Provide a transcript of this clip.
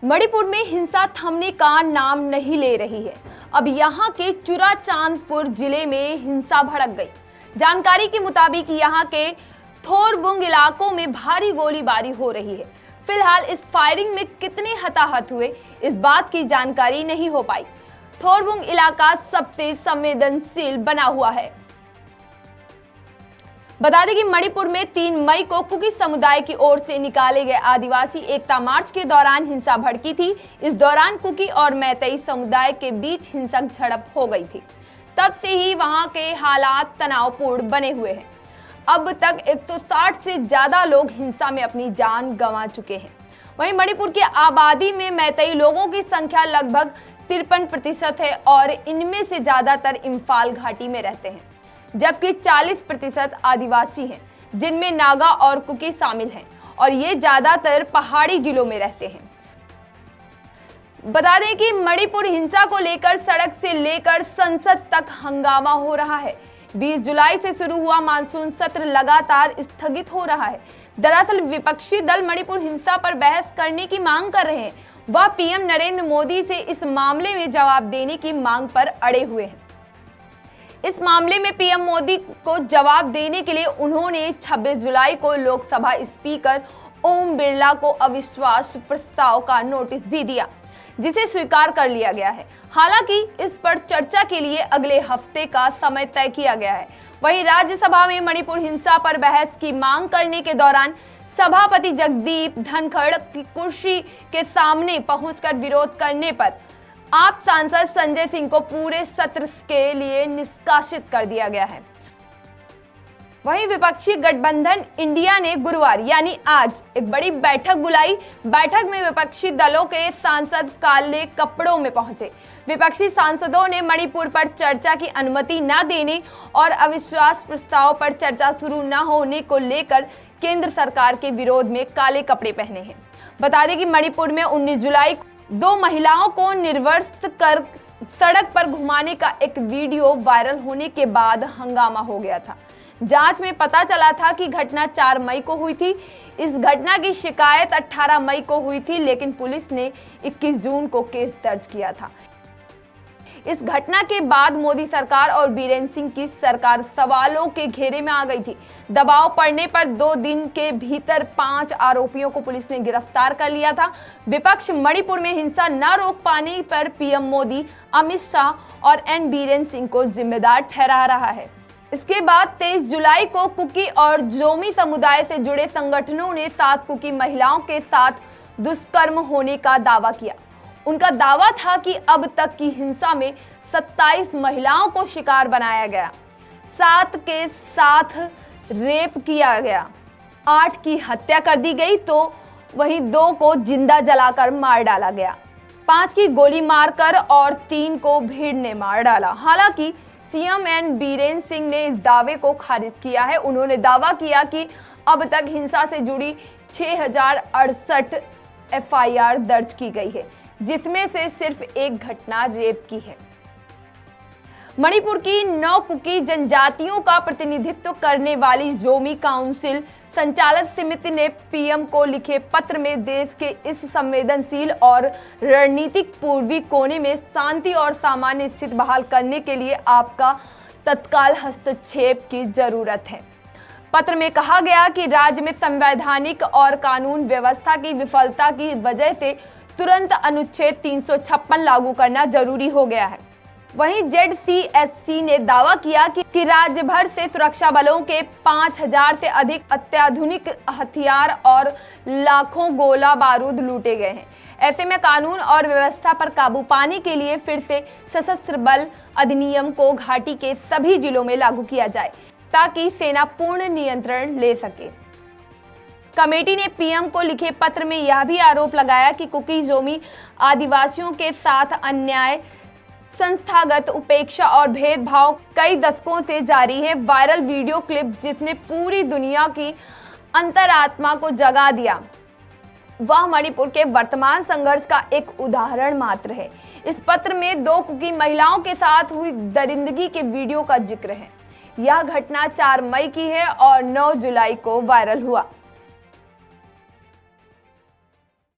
मणिपुर में हिंसा थमने का नाम नहीं ले रही है। अब यहां के चुराचांदपुर जिले में हिंसा भड़क गई। जानकारी के मुताबिक यहां के थोरबुंग इलाकों में भारी गोलीबारी हो रही है। फिलहाल इस फायरिंग में कितने हताहत हुए, इस बात की जानकारी नहीं हो पाई। थोरबुंग इलाका सबसे संवेदनशील बना हुआ है। बता दें कि मणिपुर में 3 मई को कुकी समुदाय की ओर से निकाले गए आदिवासी एकता मार्च के दौरान हिंसा भड़की थी। इस दौरान कुकी और मैतेई समुदाय के बीच हिंसक झड़प हो गई थी। तब से ही वहां के हालात तनावपूर्ण बने हुए हैं। अब तक 160 से ज्यादा लोग हिंसा में अपनी जान गंवा चुके हैं। वहीं मणिपुर की आबादी में मैतेई लोगों की संख्या लगभग 53% है और इनमें से ज्यादातर इम्फाल घाटी में रहते हैं, जबकि 40% आदिवासी हैं, जिनमें नागा और कुकी शामिल हैं और ये ज्यादातर पहाड़ी जिलों में रहते हैं। बता दें कि मणिपुर हिंसा को लेकर सड़क से लेकर संसद तक हंगामा हो रहा है। 20 जुलाई से शुरू हुआ मानसून सत्र लगातार स्थगित हो रहा है। दरअसल विपक्षी दल मणिपुर हिंसा पर बहस करने की मांग कर रहे हैं। वह पीएम नरेंद्र मोदी से इस मामले में जवाब देने की मांग पर अड़े हुए हैं। इस मामले में पीएम मोदी को जवाब देने के लिए उन्होंने 26 जुलाई को लोकसभा स्पीकर ओम बिरला को अविश्वास प्रस्ताव का नोटिस भी दिया, जिसे स्वीकार कर लिया गया है। हालांकि इस पर चर्चा के लिए अगले हफ्ते का समय तय किया गया है। वहीं राज्यसभा में मणिपुर हिंसा पर बहस की मांग करने के दौरान सभापति जगदीप धनखड़ की कुर्सी के सामने पहुंचकर विरोध करने पर आप सांसद संजय सिंह को पूरे सत्र के लिए निष्कासित कर दिया गया है। वहीं विपक्षी गठबंधन इंडिया ने गुरुवार यानी आज एक बड़ी बैठक बुलाई। बैठक में विपक्षी दलों के सांसद काले कपड़ों में पहुंचे। विपक्षी सांसदों ने मणिपुर पर चर्चा की अनुमति न देने और अविश्वास प्रस्ताव पर चर्चा शुरू न होने को लेकर केंद्र सरकार के विरोध में काले कपड़े पहने हैं। बता दें कि मणिपुर में 19 जुलाई को 2 महिलाओं को निर्वस्त्र कर सड़क पर घुमाने का एक वीडियो वायरल होने के बाद हंगामा हो गया था। जांच में पता चला था कि घटना 4 मई को हुई थी। इस घटना की शिकायत 18 मई को हुई थी, लेकिन पुलिस ने 21 जून को केस दर्ज किया था। इस घटना के बाद मोदी सरकार और बीरेन सिंह की सरकार सवालों के घेरे में आ गई थी। दबाव पड़ने पर 2 दिन के भीतर 5 आरोपियों को पुलिस ने गिरफ्तार कर लिया था। विपक्ष मणिपुर में हिंसा न रोक पाने पर पीएम मोदी, अमित शाह और एन बीरेन सिंह को जिम्मेदार ठहरा रहा है। इसके बाद 23 जुलाई को कुकी और जोमी समुदाय से जुड़े संगठनों ने 7 कुकी महिलाओं के साथ दुष्कर्म होने का दावा किया। उनका दावा था कि अब तक की हिंसा में 27 महिलाओं को शिकार बनाया गया, 7 के साथ रेप किया गया, 8 की हत्या कर दी गई तो वहीं 2 को जिंदा जलाकर मार डाला गया, 5 की गोली मारकर और 3 को भीड़ ने मार डाला। हालांकि सीएम एन बीरेन सिंह ने इस दावे को खारिज किया है। उन्होंने दावा किया कि अब तक हिंसा से जुड़ी 6068 एफआईआर दर्ज की गई है, जिसमें से सिर्फ एक घटना रेप की है। मणिपुर की 9 कुकी जनजातियों का प्रतिनिधित्व करने वाली जोमी काउंसिल संचालक समिति ने पीएम को लिखे पत्र में देश के इस संवेदनशील और रणनीतिक पूर्वी कोने में शांति और सामान्य स्थिति बहाल करने के लिए आपका तत्काल हस्तक्षेप की जरूरत है। पत्र में कहा गया कि राज्य में संवैधानिक और कानून व्यवस्था की विफलता की वजह से तुरंत अनुच्छेद 356 लागू करना जरूरी हो गया है। वहीं जेडसीएससी ने दावा किया कि राज्य भर से सुरक्षा बलों के 5000 से अधिक अत्याधुनिक हथियार और लाखों गोला बारूद लूटे गए हैं। ऐसे में कानून और व्यवस्था पर काबू पाने के लिए फिर से सशस्त्र बल अधिनियम को घाटी के सभी जिलों में लागू किया जाए, ताकि सेना पूर्ण नियंत्रण ले सके। कमेटी ने पीएम को लिखे पत्र में यह भी आरोप लगाया कि कुकी जोमी आदिवासियों के साथ अन्याय, संस्थागत उपेक्षा और भेदभाव कई दशकों से जारी है। वायरल वीडियो क्लिप जिसने पूरी दुनिया की अंतरात्मा को जगा दिया, वह मणिपुर के वर्तमान संघर्ष का एक उदाहरण मात्र है। इस पत्र में 2 कुकी महिलाओं के साथ हुई दरिंदगी के वीडियो का जिक्र है। यह घटना 4 मई की है और 9 जुलाई को वायरल हुआ।